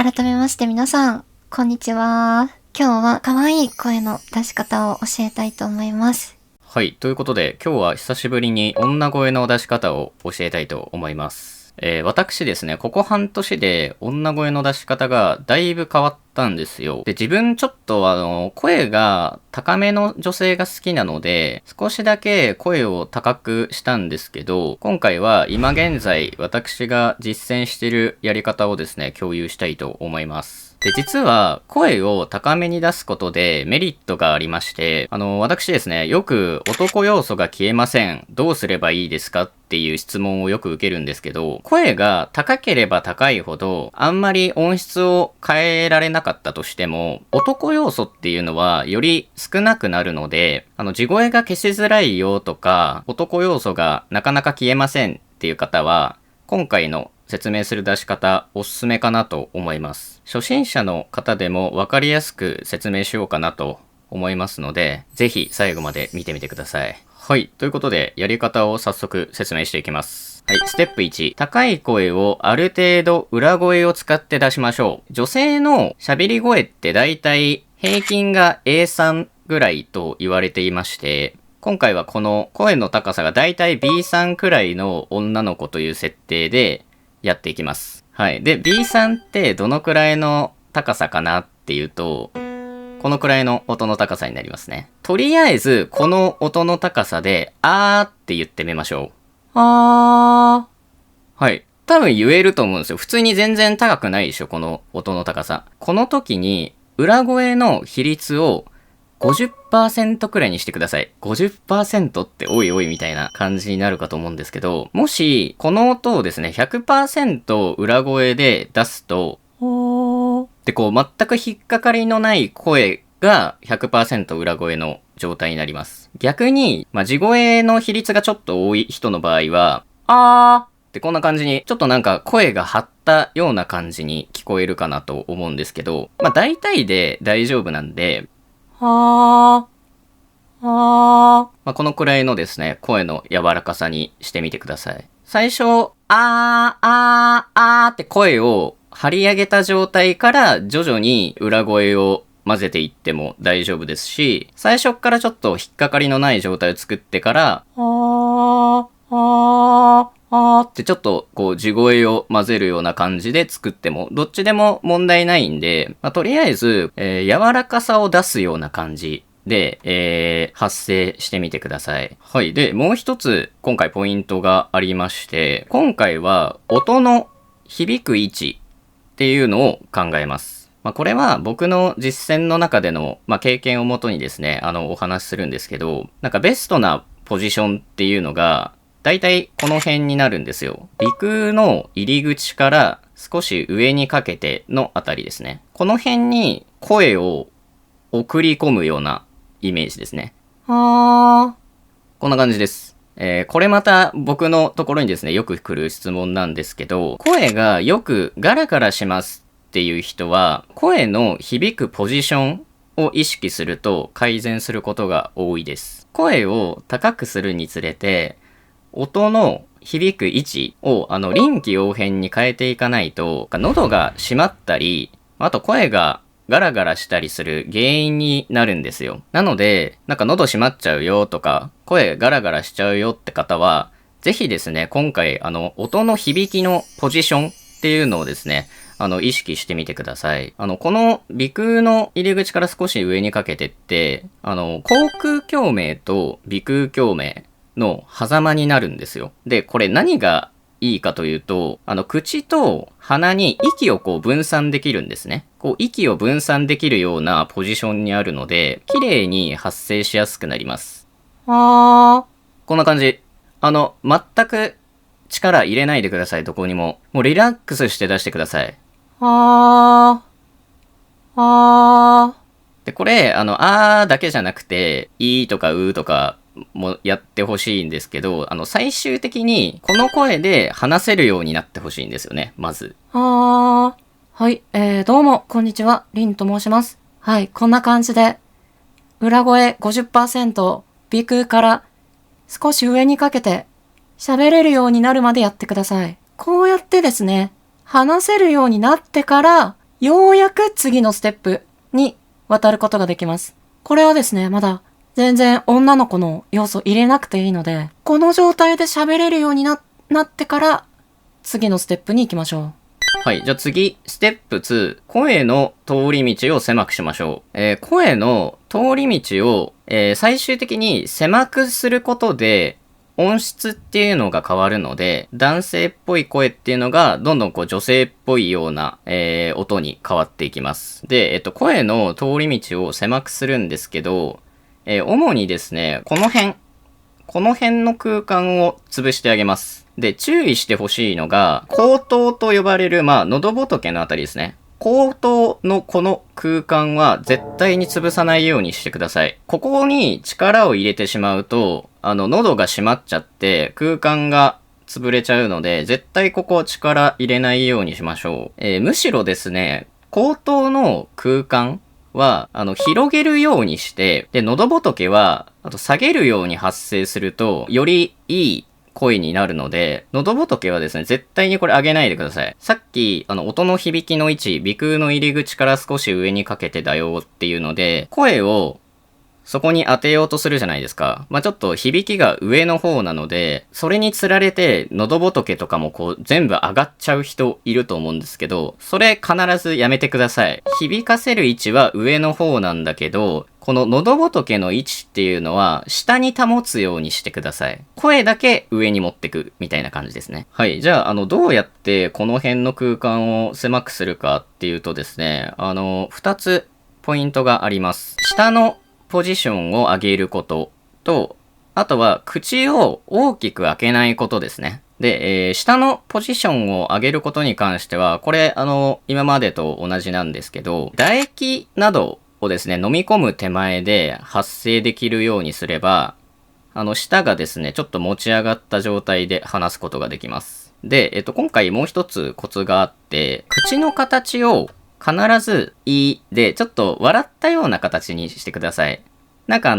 改めまして皆さん、こんにちは。今日は可愛い声の出し方を教えたいと思います。はい。ということで、今日は久しぶりに女声の出し方を教えたいと思います。私ですね、ここ半年で女声の出し方がだいぶ変わったんですよ。で、自分ちょっと声が高めの女性が好きなので、少しだけ声を高くしたんですけど、今回は今現在私が実践しているやり方をですね、共有したいと思います。で、実は声を高めに出すことでメリットがありまして、私ですね、よく男要素が消えません。どうすればいいですかっていう質問をよく受けるんですけど、声が高ければ高いほど、あんまり音質を変えられなかったとしても、男要素っていうのはより少なくなるので、地声が消しづらいよとか、男要素がなかなか消えませんっていう方は、今回の説明する出し方おすすめかなと思います。初心者の方でも分かりやすく説明しようかなと思いますので、ぜひ最後まで見てみてください。はい。ということで、やり方を早速説明していきます。はい。ステップ1。高い声をある程度裏声を使って出しましょう。女性の喋り声ってだいたい平均が A3 ぐらいと言われていまして、今回はこの声の高さがだいたい B3 くらいの女の子という設定でやっていきます。はい。で、B3 ってどのくらいの高さかなっていうと、このくらいの音の高さになりますね。とりあえず、この音の高さで、あーって言ってみましょう。あー。はい。多分言えると思うんですよ。普通に全然高くないでしょ、この音の高さ。この時に、裏声の比率を50% くらいにしてください。50% っておいおいみたいな感じになるかと思うんですけど、もし、この音をですね、100% 裏声で出すと、で、こう、全く引っかかりのない声が 100% 裏声の状態になります。逆に、地声の比率がちょっと多い人の場合は、ってこんな感じに、ちょっとなんか声が張ったような感じに聞こえるかなと思うんですけど、大体で大丈夫なんで、このくらいのですね、声の柔らかさにしてみてください。最初、って声を張り上げた状態から徐々に裏声を混ぜていっても大丈夫ですし、最初からちょっと引っかかりのない状態を作ってから、ってちょっとこう地声を混ぜるような感じで作ってもどっちでも問題ないんで、とりあえず、柔らかさを出すような感じで、発声してみてください。はい。で、もう一つ今回ポイントがありまして、今回は音の響く位置っていうのを考えます。これは僕の実践の中での、経験をもとにですね、お話しするんですけど、なんかベストなポジションっていうのが、だいたいこの辺になるんですよ。鼻腔の入り口から少し上にかけてのあたりですね。この辺に声を送り込むようなイメージですね。こんな感じです。これまた僕のところにですね、よく来る質問なんですけど、声がよくガラガラしますっていう人は、声の響くポジションを意識すると改善することが多いです。声を高くするにつれて、音の響く位置を臨機応変に変えていかないと、喉が閉まったり、あと声がガラガラしたりする原因になるんですよ。なので、なんか喉閉まっちゃうよとか、声ガラガラしちゃうよって方は、ぜひですね、今回音の響きのポジションっていうのをですね、意識してみてください。この鼻腔の入り口から少し上にかけてって、口腔共鳴と鼻腔共鳴の狭間になるんですよ。で、これ何がいいかというと、口と鼻に息をこう分散できるんですね。こう息を分散できるようなポジションにあるので、綺麗に発声しやすくなります。こんな感じ。全く力入れないでください、どこにも。もうリラックスして出してください。で、これ、だけじゃなくて、いとかうとかもやってほしいんですけど、最終的にこの声で話せるようになってほしいんですよね、まず。はい、どうも、こんにちは、りんと申します。はい、こんな感じで、裏声 50%、鼻腔から少し上にかけて、喋れるようになるまでやってください。こうやってですね、話せるようになってから、ようやく次のステップに渡ることができます。これはですね、まだ全然女の子の要素入れなくていいので、この状態で喋れるようになってから次のステップに行きましょう。はい。じゃあ次、ステップ2。声の通り道を狭くしましょう。声の通り道を、最終的に狭くすることで、音質っていうのが変わるので、男性っぽい声っていうのが、どんどんこう女性っぽいような、音に変わっていきます。で、声の通り道を狭くするんですけど、主にですね、この辺の空間を潰してあげます。で、注意してほしいのが、口頭と呼ばれる、喉仏のあたりですね。口頭のこの空間は絶対に潰さないようにしてください。ここに力を入れてしまうと、喉が閉まっちゃって空間が潰れちゃうので、絶対ここ力入れないようにしましょう。むしろですね、口頭の空間は、広げるようにして、で、喉仏は、下げるように発声すると、よりいい声になるので、喉仏はですね、絶対にこれ上げないでください。さっき、音の響きの位置、鼻腔の入り口から少し上にかけてだよっていうので、声をそこに当てようとするじゃないですか。ちょっと響きが上の方なので、それにつられて喉仏とかもこう全部上がっちゃう人いると思うんですけど、それ必ずやめてください。響かせる位置は上の方なんだけど、この喉仏の位置っていうのは下に保つようにしてください。声だけ上に持ってくみたいな感じですね。はい。じゃあ、どうやってこの辺の空間を狭くするかっていうとですね、2つポイントがあります。下のポジションを上げることと、あとは口を大きく開けないことですね。で、下のポジションを上げることに関しては、これ、今までと同じなんですけど、唾液などをですね、飲み込む手前で発声できるようにすれば、舌がですね、ちょっと持ち上がった状態で話すことができます。で、今回もう一つコツがあって、口の形を必ずいで、ちょっと笑ったような形にしてください。なんか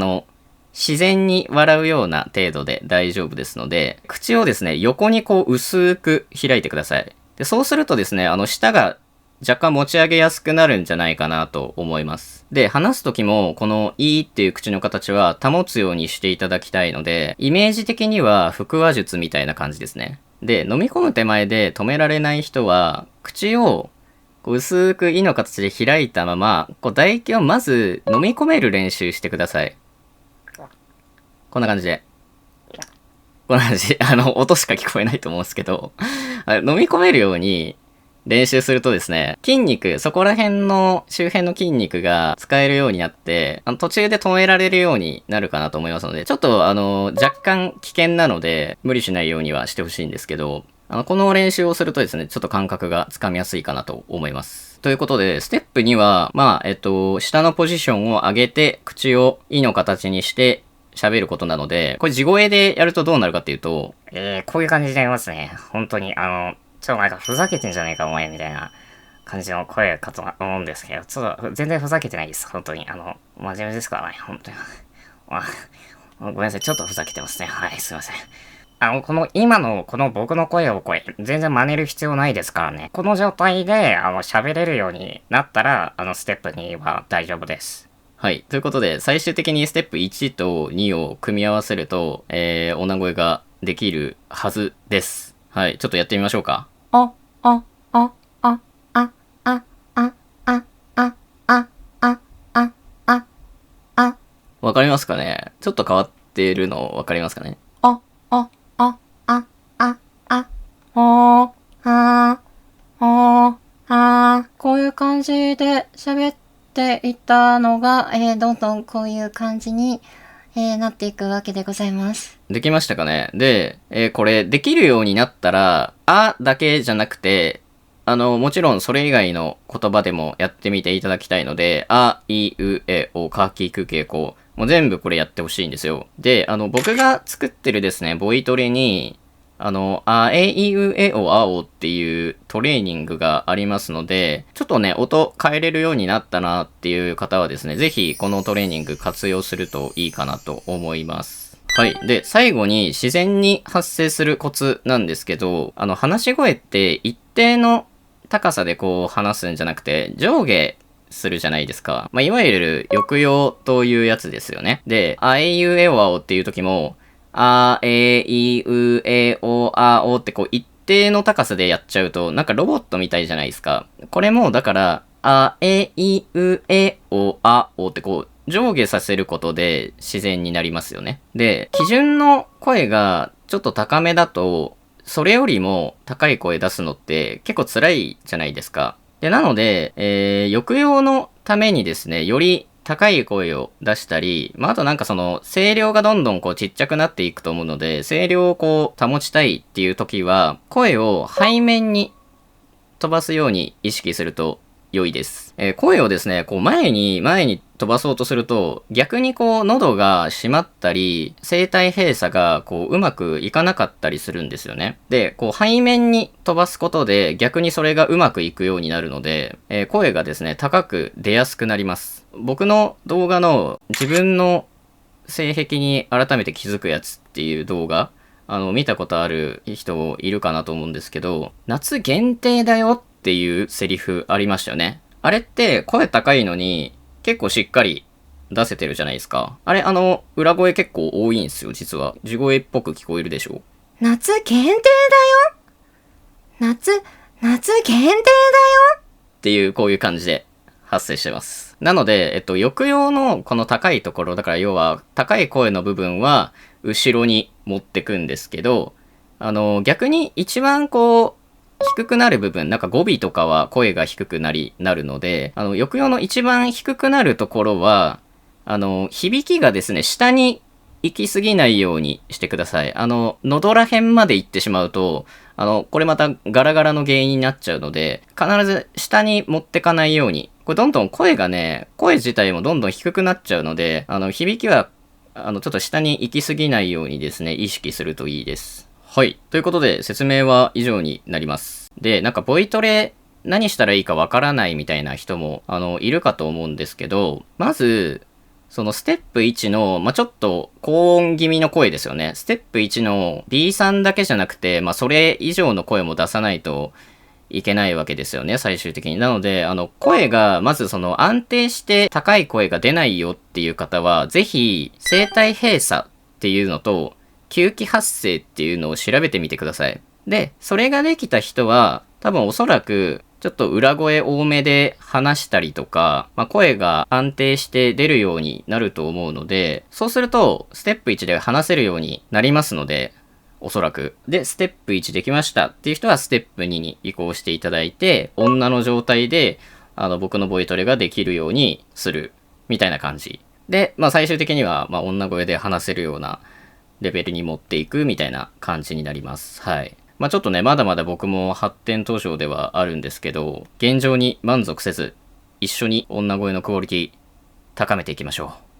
自然に笑うような程度で大丈夫ですので、口をですね、横にこう薄く開いてください。で、そうするとですね、舌が若干持ち上げやすくなるんじゃないかなと思います。で、話すときも、このいっていう口の形は保つようにしていただきたいので、イメージ的には腹話術みたいな感じですね。で、飲み込む手前で止められない人は、口を薄く「い」の形で開いたまま、唾液をまず飲み込める練習してください。こんな感じで。こんな感じ。音しか聞こえないと思うんですけど、飲み込めるように練習するとですね、筋肉、そこら辺の周辺の筋肉が使えるようになって、途中で止められるようになるかなと思いますので、ちょっと若干危険なので、無理しないようにはしてほしいんですけど、この練習をするとですね、ちょっと感覚がつかみやすいかなと思います。ということで、ステップ2は、下のポジションを上げて、口を「い」の形にして喋ることなので、これ地声でやるとどうなるかっていうと、こういう感じになりますね。本当に、なんかふざけてんじゃねえかお前みたいな感じの声かと思うんですけど、ちょっと全然ふざけてないです。本当に。真面目ですからね。本当に。ごめんなさい。ちょっとふざけてますね。はい、すいません。今のこの僕の声を全然真似る必要ないですからね。この状態で、喋れるようになったら、ステップ2は大丈夫です。はい。ということで、最終的にステップ1と2を組み合わせると、女声ができるはずです。はい。ちょっとやってみましょうか。わかりますかね？ちょっと変わっているのわかりますかね？こういう感じで喋っていたのが、どんどんこういう感じに、なっていくわけでございます。できましたかね？で、これできるようになったら、あだけじゃなくて、もちろんそれ以外の言葉でもやってみていただきたいので、あ、い、う、え、お、か、き、く、け、こ、もう全部これやってほしいんですよ。で、僕が作ってるですね、ボイトレに、あ、え、い、う、え、お、あおっていうトレーニングがありますので、ちょっとね、音変えれるようになったなっていう方はですね、ぜひこのトレーニング活用するといいかなと思います。はい。で、最後に自然に発声するコツなんですけど、話し声って一定の高さでこう話すんじゃなくて、上下するじゃないですか。まあ、いわゆる抑揚というやつですよね。で、あえいうえおあおっていう時も、あえいうえおあおってこう一定の高さでやっちゃうと、なんかロボットみたいじゃないですか。これもだから、あえいうえおあおってこう上下させることで自然になりますよね。で、基準の声がちょっと高めだと、それよりも高い声出すのって結構辛いじゃないですか。で、なので、抑揚のためにですね、より高い声を出したり、まあ、あとなんかその、声量がどんどんこうちっちゃくなっていくと思うので、声量をこう保ちたいっていう時は、声を背面に飛ばすように意識すると良いです。声をですね、こう前に飛ばそうとすると、逆にこう喉が閉まったり、声帯閉鎖がこううまくいかなかったりするんですよね。で、こう背面に飛ばすことで逆にそれがうまくいくようになるので、声がですね、高く出やすくなります。僕の動画の自分の性癖に改めて気づくやつっていう動画、見たことある人いるかなと思うんですけど、夏限定だよっていうセリフありましたよね。あれって声高いのに結構しっかり出せてるじゃないですか。あれ、裏声結構多いんですよ、実は。地声っぽく聞こえるでしょ。夏限定だよ。夏限定だよ。っていう、こういう感じで発生してます。なので、抑揚のこの高いところ、だから要は高い声の部分は後ろに持ってくんですけど、逆に一番こう、低くなる部分、なんか語尾とかは声が低くなるので、抑揚の一番低くなるところは、響きがですね、下に行き過ぎないようにしてください。喉ら辺まで行ってしまうと、これまたガラガラの原因になっちゃうので、必ず下に持ってかないように。これどんどん声自体もどんどん低くなっちゃうので、響きは、ちょっと下に行き過ぎないようにですね、意識するといいです。はい。ということで、説明は以上になります。で、なんかボイトレ何したらいいかわからないみたいな人も、いるかと思うんですけど、まず、そのステップ1の、ちょっと高音気味の声ですよね。ステップ1の B3 だけじゃなくて、それ以上の声も出さないといけないわけですよね、最終的に。なので、声が、まずその安定して高い声が出ないよっていう方は、ぜひ、声帯閉鎖っていうのと、吸気発声っていうのを調べてみてください。で、それができた人は、多分おそらく、ちょっと裏声多めで話したりとか、声が安定して出るようになると思うので、そうすると、ステップ1で話せるようになりますので、おそらく。で、ステップ1できましたっていう人はステップ2に移行していただいて、女の状態で、僕のボイトレができるようにする、みたいな感じ。で、最終的には、女声で話せるようなレベルに持っていくみたいな感じになります。はい。ちょっとね、まだまだ僕も発展途上ではあるんですけど、現状に満足せず、一緒に女声のクオリティ高めていきましょう。